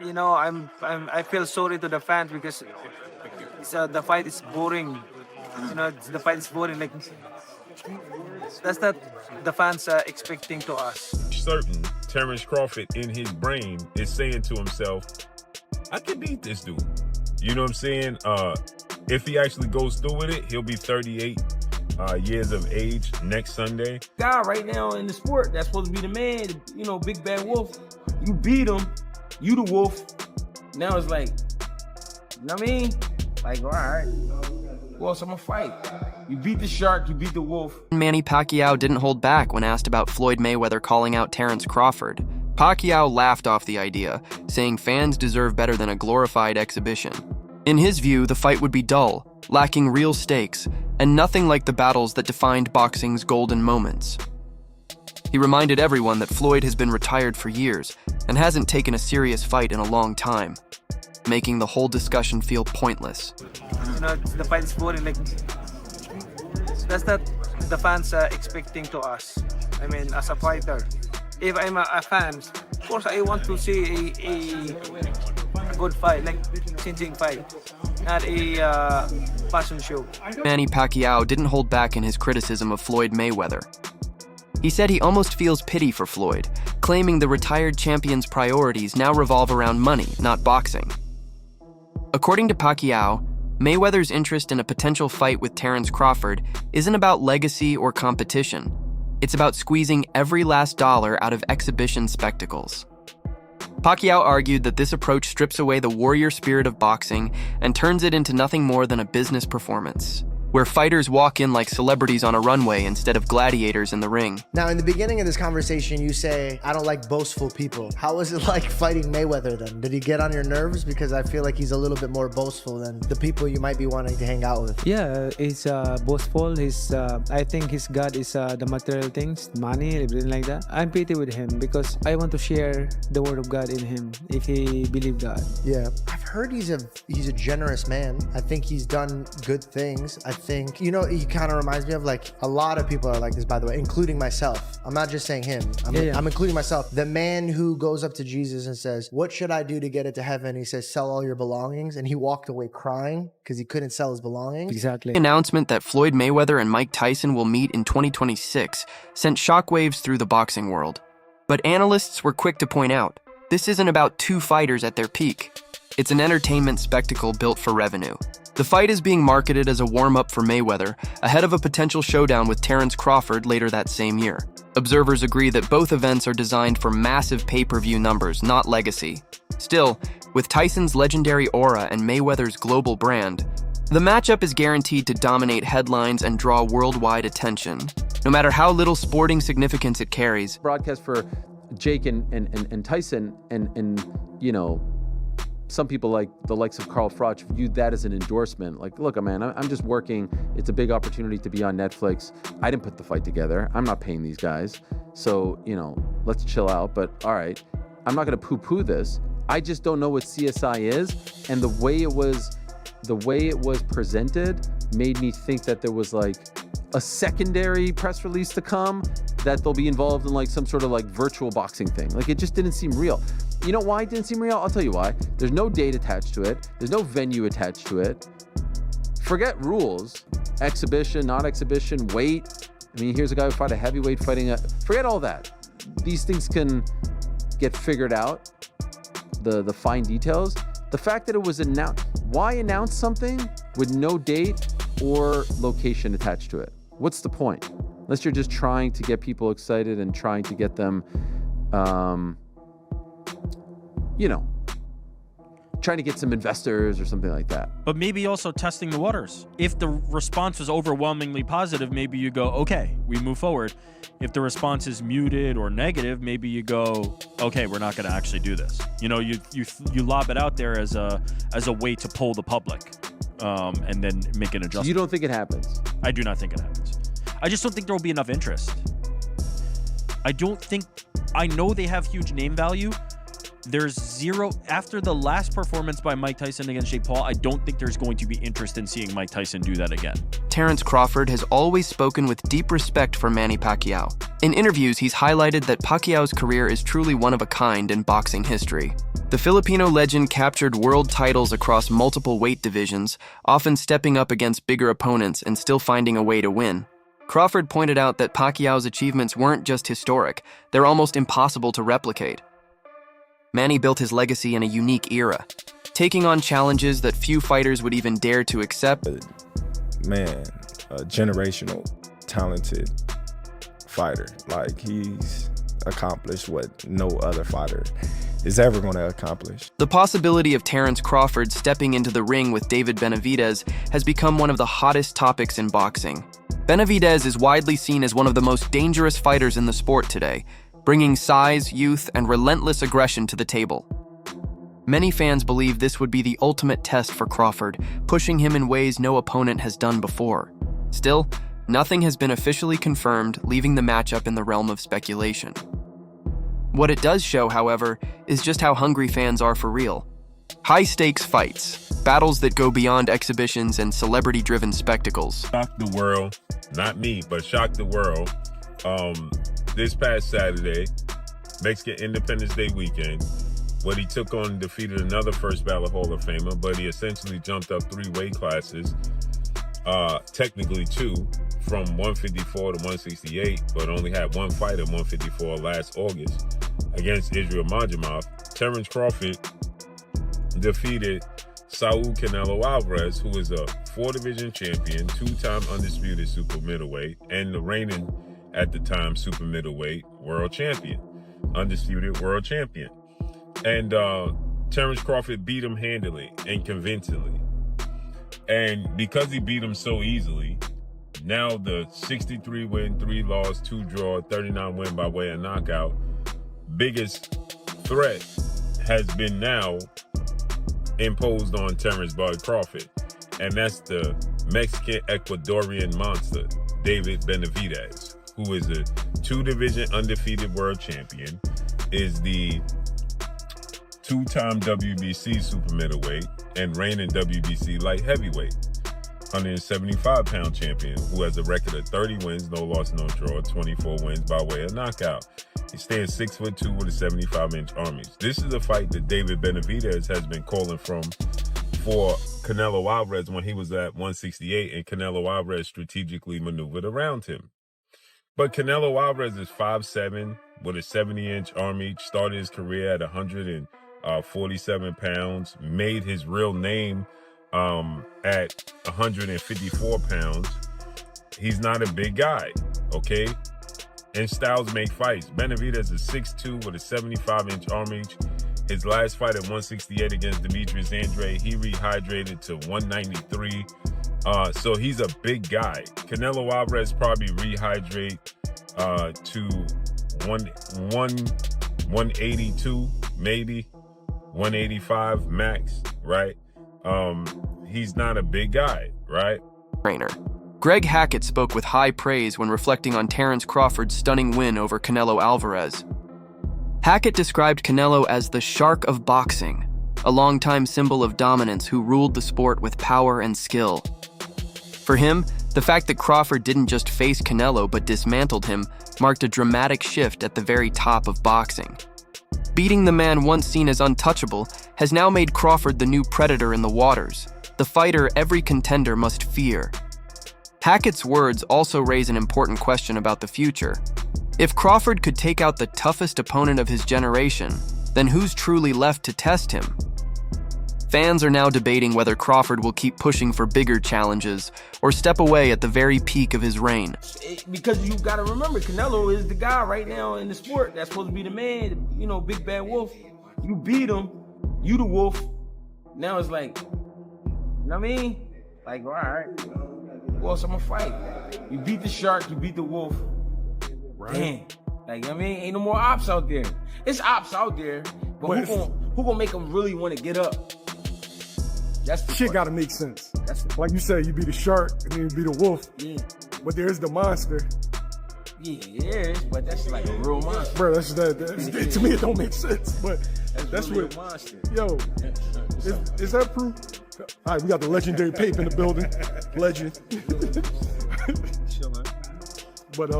I feel sorry to the fans because the fight is boring. The fight is boring. Like that's not the fans are expecting to us. Certain Terence Crawford in his brain is saying to himself, I can beat this dude. You know what I'm saying? If he actually goes through with it, he'll be 38 years of age next Sunday. Guy right now in the sport that's supposed to be the man, big bad wolf. You beat him, you the wolf. Now it's like, you know what I mean? Like, all right, well, so I'm gonna fight. You beat the shark, you beat the wolf. Manny Pacquiao didn't hold back when asked about Floyd Mayweather calling out Terence Crawford. Pacquiao laughed off the idea, saying fans deserve better than a glorified exhibition. In his view, the fight would be dull, lacking real stakes, and nothing like the battles that defined boxing's golden moments. He reminded everyone that Floyd has been retired for years and hasn't taken a serious fight in a long time, making the whole discussion feel pointless. The fight is boring. Like that's not the fans are expecting to us. I mean, as a fighter, if I'm a fan, of course I want to see a good fight, like changing fight, not a fashion show. Manny Pacquiao didn't hold back in his criticism of Floyd Mayweather. He said he almost feels pity for Floyd, claiming the retired champion's priorities now revolve around money, not boxing. According to Pacquiao, Mayweather's interest in a potential fight with Terence Crawford isn't about legacy or competition. It's about squeezing every last dollar out of exhibition spectacles. Pacquiao argued that this approach strips away the warrior spirit of boxing and turns it into nothing more than a business performance, where fighters walk in like celebrities on a runway instead of gladiators in the ring. Now, in the beginning of this conversation, you say, I don't like boastful people. How was it like fighting Mayweather then? Did he get on your nerves? Because I feel like he's a little bit more boastful than the people you might be wanting to hang out with. Yeah, he's boastful. I think his God is the material things, money, everything like that. I'm pity with him because I want to share the word of God in him if he believe God. Yeah, I've heard he's a generous man. I think he's done good things. I think, he kind of reminds me of like a lot of people are like this, by the way, including myself. I'm not just saying him. I'm including myself. The man who goes up to Jesus and says, what should I do to get into heaven? He says, sell all your belongings. And he walked away crying because he couldn't sell his belongings. Exactly. The announcement that Floyd Mayweather and Mike Tyson will meet in 2026 sent shockwaves through the boxing world. But analysts were quick to point out, this isn't about two fighters at their peak. It's an entertainment spectacle built for revenue. The fight is being marketed as a warm-up for Mayweather, ahead of a potential showdown with Terence Crawford later that same year. Observers agree that both events are designed for massive pay-per-view numbers, not legacy. Still, with Tyson's legendary aura and Mayweather's global brand, the matchup is guaranteed to dominate headlines and draw worldwide attention, no matter how little sporting significance it carries. Broadcast for Jake and Tyson and some people like the likes of Carl Froch viewed that as an endorsement. Like, look, man, I'm just working. It's a big opportunity to be on Netflix. I didn't put the fight together. I'm not paying these guys. So, let's chill out. But all right, I'm not going to poo-poo this. I just don't know what CSI is. And the way it was presented made me think that there was like a secondary press release to come, that they'll be involved in like some sort of like virtual boxing thing. Like, it just didn't seem real. You know why it didn't seem real? I'll tell you why. There's no date attached to it. There's no venue attached to it. Forget rules. Exhibition, not exhibition, weight. I mean, here's a guy who fought a heavyweight forget all that. These things can get figured out, the fine details. The fact that it was announced, why announce something with no date or location attached to it? What's the point? Unless you're just trying to get people excited and trying to get them, trying to get some investors or something like that. But maybe also testing the waters. If the response was overwhelmingly positive, maybe you go, okay, we move forward. If the response is muted or negative, maybe you go, okay, we're not going to actually do this. You lob it out there as a way to pull the public, and then make an adjustment. You don't think it happens? I do not think it happens. I just don't think there will be enough interest. I know they have huge name value. There's zero, after the last performance by Mike Tyson against Jake Paul, I don't think there's going to be interest in seeing Mike Tyson do that again. Terence Crawford has always spoken with deep respect for Manny Pacquiao. In interviews, he's highlighted that Pacquiao's career is truly one of a kind in boxing history. The Filipino legend captured world titles across multiple weight divisions, often stepping up against bigger opponents and still finding a way to win. Crawford pointed out that Pacquiao's achievements weren't just historic, they're almost impossible to replicate. Manny built his legacy in a unique era, taking on challenges that few fighters would even dare to accept. Man, a generational, talented fighter. Like, he's accomplished what no other fighter is ever going to accomplish. The possibility of Terence Crawford stepping into the ring with David Benavidez has become one of the hottest topics in boxing. Benavidez is widely seen as one of the most dangerous fighters in the sport today, bringing size, youth, and relentless aggression to the table. Many fans believe this would be the ultimate test for Crawford, pushing him in ways no opponent has done before. Still, nothing has been officially confirmed, leaving the matchup in the realm of speculation. What it does show, however, is just how hungry fans are for real. High-stakes fights, battles that go beyond exhibitions and celebrity-driven spectacles. Shocked the world, not me, but shocked the world. This past Saturday, Mexican Independence Day weekend, what he took on and defeated another first ballot Hall of Famer, but he essentially jumped up 3 weight classes, technically 2, from 154 to 168, but only had 1 fight at 154 last August against Israel Majamov. Terence Crawford defeated Saul Canelo Alvarez, who is a 4-division champion, 2-time undisputed super middleweight, and the reigning, at the time, super middleweight world champion, undisputed world champion. And Terence Crawford beat him handily and convincingly. And because he beat him so easily, now the 63 win, 3 loss, 2 draw, 39 win by way of knockout, biggest threat has been now imposed on Terence Bud Crawford. And that's the Mexican Ecuadorian monster, David Benavidez, who is a 2-division undefeated world champion, is the 2-time WBC super middleweight and reigning WBC light heavyweight, 175-pound champion, who has a record of 30 wins, no loss, no draw, 24 wins by way of knockout. He stands 6'2" with a 75-inch armies. This is a fight that David Benavidez has been calling for Canelo Alvarez when he was at 168, and Canelo Alvarez strategically maneuvered around him. But Canelo Alvarez is 5'7", with a 70-inch arm reach, started his career at 147 pounds, made his real name at 154 pounds. He's not a big guy, okay? And styles make fights. Benavidez is 6'2" with a 75-inch arm reach. His last fight at 168 against Demetrius Andrade, he rehydrated to 193. So he's a big guy. Canelo Alvarez probably rehydrate to 182, maybe 185 max, right? He's not a big guy, right? Trainer. Greg Hackett spoke with high praise when reflecting on Terence Crawford's stunning win over Canelo Alvarez. Hackett described Canelo as the shark of boxing, a longtime symbol of dominance who ruled the sport with power and skill. For him, the fact that Crawford didn't just face Canelo but dismantled him marked a dramatic shift at the very top of boxing. Beating the man once seen as untouchable has now made Crawford the new predator in the waters, the fighter every contender must fear. Hackett's words also raise an important question about the future. If Crawford could take out the toughest opponent of his generation, then who's truly left to test him? Fans are now debating whether Crawford will keep pushing for bigger challenges or step away at the very peak of his reign. Because you got to remember, Canelo is the guy right now in the sport that's supposed to be the man, you know, big bad wolf. You beat him, you the wolf. Now it's like, you know what I mean? Like, all right, who else I'm gonna fight? You beat the shark, you beat the wolf. Right. Damn. Like, you know what I mean? Ain't no more ops out there. It's ops out there, but who gonna make them really want to get up? That's the shit gotta make sense. Like you said, you be the shark and then you be the wolf. Yeah. But there's the monster. Yeah, yes, but that's like a real monster. Bro, that's to me it don't make sense. But that's really what a monster. Yo, is that proof? All right, we got the legendary Pape in the building. Legend. But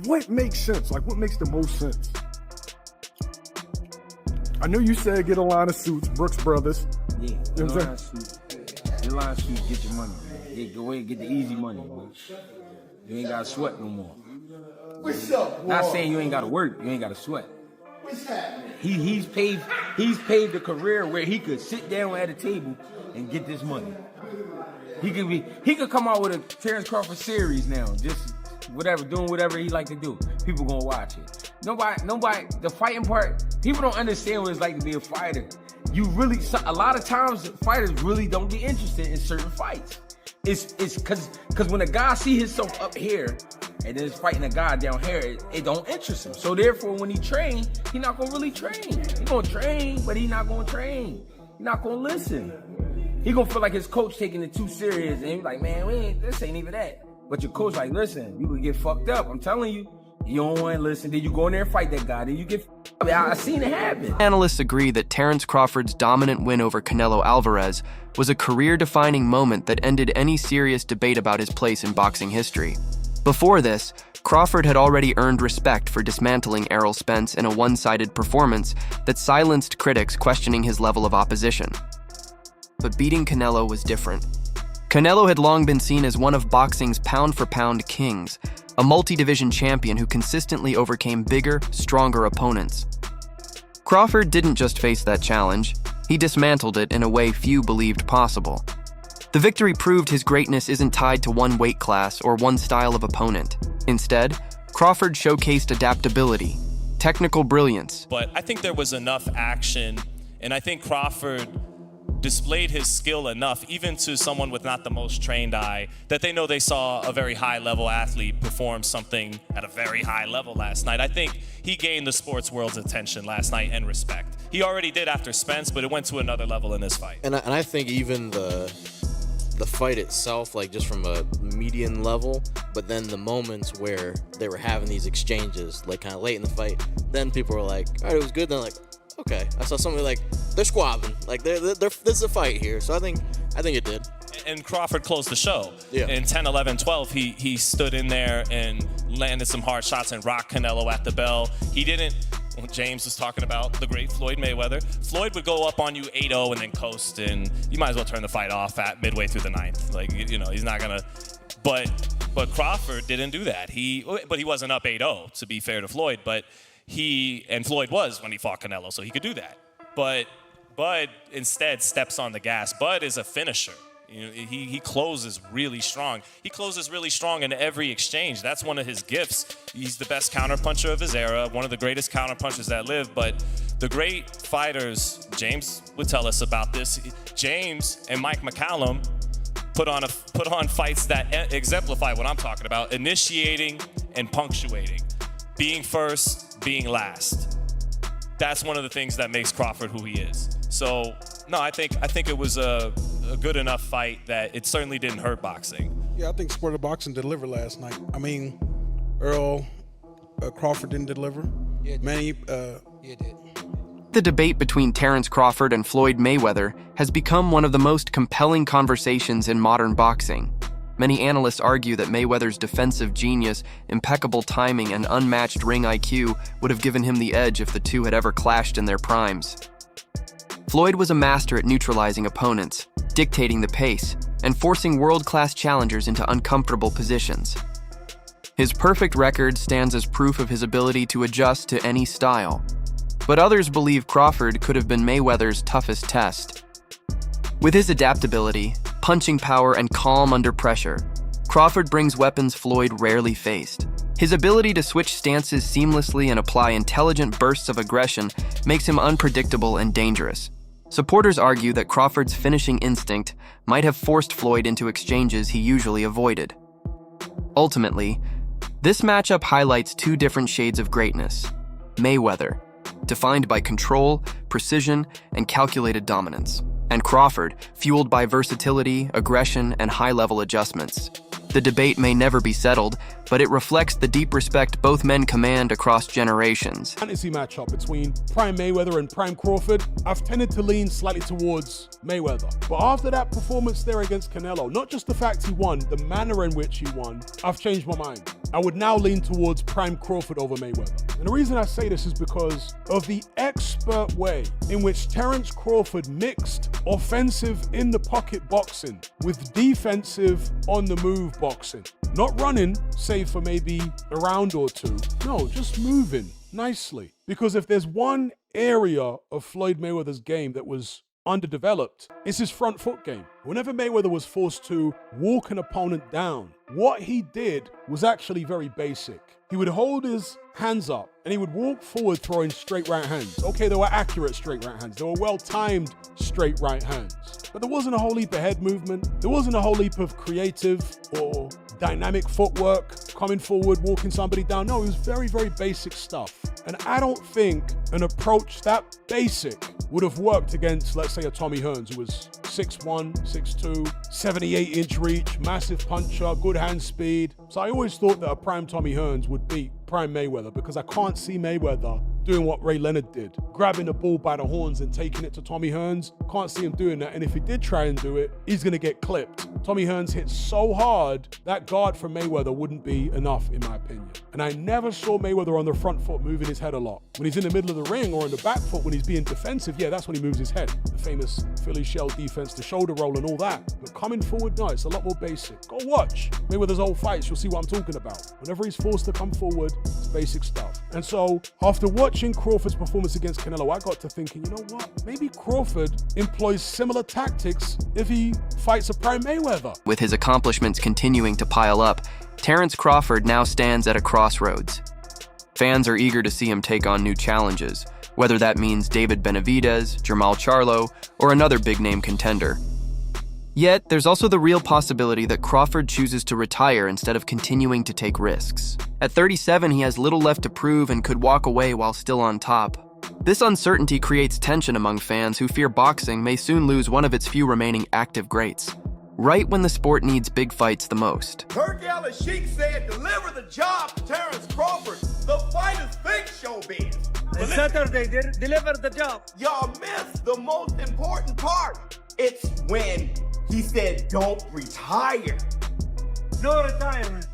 what makes sense? Like, what makes the most sense? I know you said get a line of suits, Brooks Brothers. Yeah, You know the what I'm line suit. The line suit, get your money, man. Yeah, go ahead and get the easy money, man. You ain't gotta sweat no more. What's up, Not saying you ain't gotta work, you ain't gotta sweat. He's paved a career where he could sit down at a table and get this money. He could come out with a Terence Crawford series now, just doing whatever he like to do. People gonna watch it. Nobody, the fighting part, people don't understand what it's like to be a fighter. A lot of times fighters really don't get interested in certain fights. It's cause when a guy see himself up here and then is fighting a guy down here, it don't interest him. So therefore, when he train, he not gonna really train. He gonna train, but he not gonna train. He not gonna listen. He gonna feel like his coach taking it too serious, and he's like, man, this ain't even that. But your coach like, listen, you could get fucked up. I'm telling you. You don't want to listen. Then you go in there and fight that guy. Then you get I mean, I seen it happen. Analysts agree that Terence Crawford's dominant win over Canelo Alvarez was a career-defining moment that ended any serious debate about his place in boxing history. Before this, Crawford had already earned respect for dismantling Errol Spence in a one-sided performance that silenced critics questioning his level of opposition. But beating Canelo was different. Canelo had long been seen as one of boxing's pound-for-pound kings, a multi-division champion who consistently overcame bigger, stronger opponents. Crawford didn't just face that challenge, he dismantled it in a way few believed possible. The victory proved his greatness isn't tied to one weight class or one style of opponent. Instead, Crawford showcased adaptability, technical brilliance. But I think there was enough action, and I think Crawford displayed his skill enough, even to someone with not the most trained eye, that they know they saw a very high-level athlete perform something at a very high level last night. I think he gained the sports world's attention last night and respect. He already did after Spence, but it went to another level in this fight. And I think even the fight itself, like just from a median level, but then the moments where they were having these exchanges, like kind of late in the fight, then people were like, all right, it was good. Then like, okay, I saw somebody like they're squabbing, like they're this is a fight here. So I think it did. And Crawford closed the show. Yeah. In 10, 11, 12, he stood in there and landed some hard shots and rocked Canelo at the bell. He didn't. Well, James was talking about the great Floyd Mayweather. Floyd would go up on you 8-0 and then coast, and you might as well turn the fight off at midway through the ninth. Like, you know, he's not gonna. But Crawford didn't do that. But he wasn't up 8-0, to be fair to Floyd. But Floyd was when he fought Canelo, so he could do that. But Bud instead steps on the gas. Bud is a finisher. You know, he closes really strong. He closes really strong in every exchange. That's one of his gifts. He's the best counterpuncher of his era, one of the greatest counterpunchers that lived. But the great fighters, James would tell us about this. James and Mike McCallum put on fights that exemplify what I'm talking about: initiating and punctuating, being first, being last. That's one of the things that makes Crawford who he is. So, no, I think it was a good enough fight that it certainly didn't hurt boxing. Yeah, I think Sport of Boxing delivered last night. I mean, Crawford didn't deliver. Yeah, Manny, did. The debate between Terence Crawford and Floyd Mayweather has become one of the most compelling conversations in modern boxing. Many analysts argue that Mayweather's defensive genius, impeccable timing, and unmatched ring IQ would have given him the edge if the two had ever clashed in their primes. Floyd was a master at neutralizing opponents, dictating the pace, and forcing world-class challengers into uncomfortable positions. His perfect record stands as proof of his ability to adjust to any style. But others believe Crawford could have been Mayweather's toughest test. With his adaptability, punching power, and calm under pressure, Crawford brings weapons Floyd rarely faced. His ability to switch stances seamlessly and apply intelligent bursts of aggression makes him unpredictable and dangerous. Supporters argue that Crawford's finishing instinct might have forced Floyd into exchanges he usually avoided. Ultimately, this matchup highlights two different shades of greatness. Mayweather, defined by control, precision, and calculated dominance, and Crawford, fueled by versatility, aggression, and high-level adjustments. The debate may never be settled, but it reflects the deep respect both men command across generations. Fantasy matchup between Prime Mayweather and Prime Crawford, I've tended to lean slightly towards Mayweather. But after that performance there against Canelo, not just the fact he won, the manner in which he won, I've changed my mind. I would now lean towards Prime Crawford over Mayweather. And the reason I say this is because of the expert way in which Terence Crawford mixed offensive in the pocket boxing with defensive on the move boxing. Not running, save for maybe a round or two. No, just moving nicely. Because if there's one area of Floyd Mayweather's game that was underdeveloped, it's his front foot game. Whenever Mayweather was forced to walk an opponent down, what he did was actually very basic. He would hold his hands up and he would walk forward throwing straight right hands. Okay, they were accurate straight right hands. They were well-timed straight right hands. But there wasn't a whole heap of head movement. There wasn't a whole heap of creative or dynamic footwork, coming forward, walking somebody down. No, it was very, very basic stuff. And I don't think an approach that basic would have worked against, let's say, a Tommy Hearns, who was 6'1", 6'2", 78-inch reach, massive puncher, good hand speed. So I always thought that a prime Tommy Hearns would beat prime Mayweather, because I can't see Mayweather doing what Ray Leonard did, grabbing the bull by the horns and taking it to Tommy Hearns. Can't see him doing that, and if he did try and do it, he's gonna get clipped. Tommy Hearns hit so hard, that guard from Mayweather wouldn't be enough, in my opinion. And I never saw Mayweather on the front foot moving his head a lot. When he's in the middle of the ring or on the back foot, when he's being defensive, yeah, that's when he moves his head. The famous Philly shell defense, the shoulder roll and all that. But coming forward, no, it's a lot more basic. Go watch Mayweather's old fights, you'll see what I'm talking about. Whenever he's forced to come forward, it's basic stuff. And so, after watching Crawford's performance against Canelo, I got to thinking, you know what? Maybe Crawford employs similar tactics if he fights a prime Mayweather. With his accomplishments continuing to pile up, Terence Crawford now stands at a crossroads. Fans are eager to see him take on new challenges, whether that means David Benavidez, Jermall Charlo, or another big-name contender. Yet, there's also the real possibility that Crawford chooses to retire instead of continuing to take risks. At 37, he has little left to prove and could walk away while still on top. This uncertainty creates tension among fans who fear boxing may soon lose one of its few remaining active greats, right when the sport needs big fights the most. Turkey Al-Sheikh said, deliver the job to Terence Crawford. The fighters think showbiz. And Saturday, deliver the job. Y'all missed the most important part. It's when he said, don't retire. No retirement.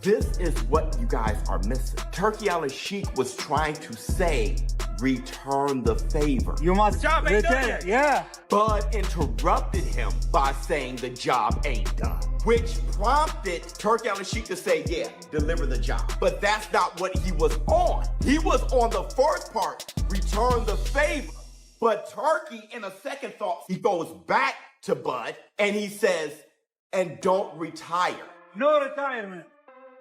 This is what you guys are missing. Turkey Al-Sheikh was trying to say, return the favor. You must retire, yeah. But interrupted him by saying the job ain't done, which prompted Turkey Al-Sheikh to say, yeah, deliver the job. But that's not what he was on. He was on the first part, return the favor. But Turkey, in a second thought, he goes back to Bud and he says, and don't retire. No retirement.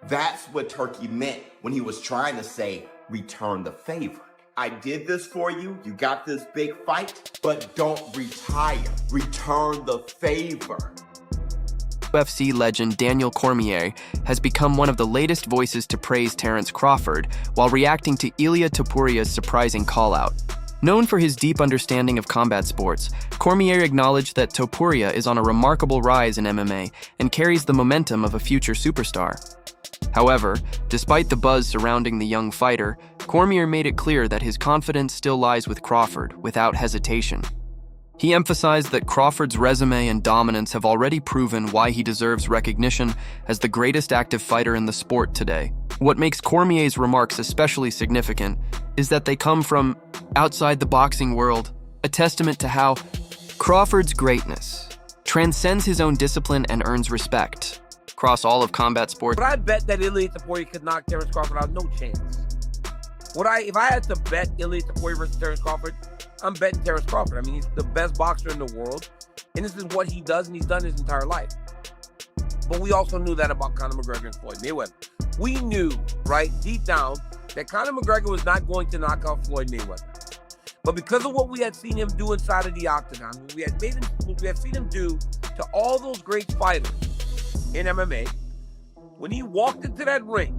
That's what Turkey meant when he was trying to say, return the favor. I did this for you, you got this big fight, but don't retire. Return the favor. UFC legend Daniel Cormier has become one of the latest voices to praise Terence Crawford while reacting to Ilia Topuria's surprising call-out. Known for his deep understanding of combat sports, Cormier acknowledged that Topuria is on a remarkable rise in MMA and carries the momentum of a future superstar. However, despite the buzz surrounding the young fighter, Cormier made it clear that his confidence still lies with Crawford, without hesitation. He emphasized that Crawford's resume and dominance have already proven why he deserves recognition as the greatest active fighter in the sport today. What makes Cormier's remarks especially significant is that they come from outside the boxing world, a testament to how Crawford's greatness transcends his own discipline and earns respect across all of combat sports. But I bet that Ilia Topuria could knock Terence Crawford out, no chance. If I had to bet Ilia Topuria versus Terence Crawford, I'm betting Terence Crawford. I mean, he's the best boxer in the world, and this is what he does, and he's done his entire life. But we also knew that about Conor McGregor and Floyd Mayweather. We knew, right, deep down, that Conor McGregor was not going to knock out Floyd Mayweather. But because of what we had seen him do inside of the octagon, what we had seen him do to all those great fighters in MMA, when he walked into that ring,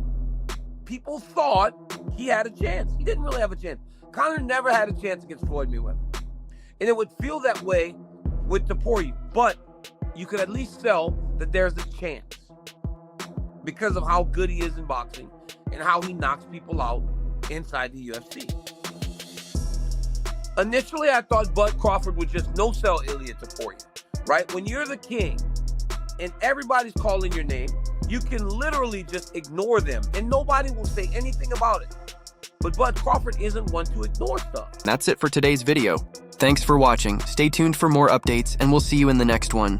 people thought he had a chance. He didn't really have a chance. Conor never had a chance against Floyd Mayweather. And it would feel that way with Topuria, but you could at least sell that there's a chance. because of how good he is in boxing and how he knocks people out inside the UFC. Initially, I thought Bud Crawford would just no-sell Ilia Topuria, right? When you're the king and everybody's calling your name, you can literally just ignore them and nobody will say anything about it. But Bud Crawford isn't one to ignore stuff. That's it for today's video. Thanks for watching. Stay tuned for more updates, and we'll see you in the next one.